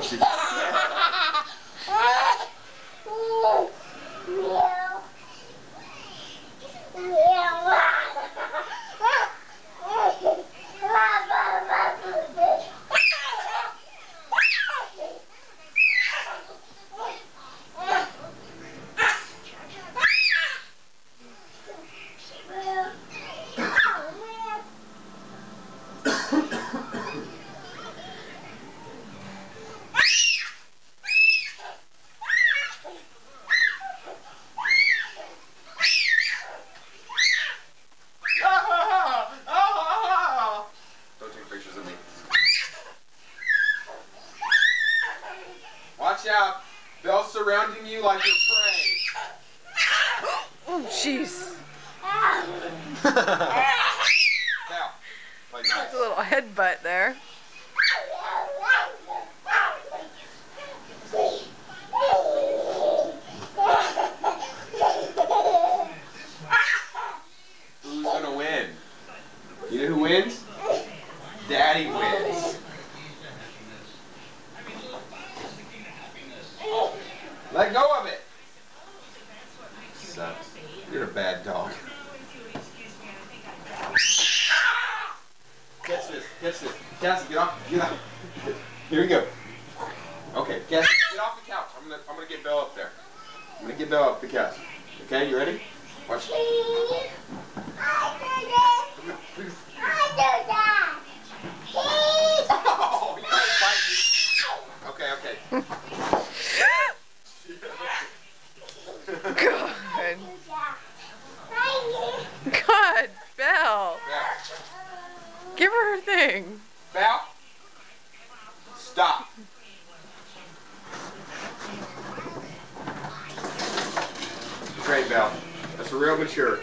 she? Watch out. Belle's surrounding you like your prey. Oh, jeez. Belle, play nice. A little headbutt there. Who's gonna win? You know who wins? Daddy wins. Let go of it. Sucks. You're a bad dog. Catch this. Catch this. Cassie, get off. Get off. Here we go. Okay, Cassie, get off the couch. I'm gonna get Belle up there. I'm gonna get Belle up the couch. Okay, you ready? Watch. I do that. Oh, you can't fight me. Okay, okay. God. God, Belle. Belle. Give her her thing. Belle. Stop. Great, Belle. That's real mature.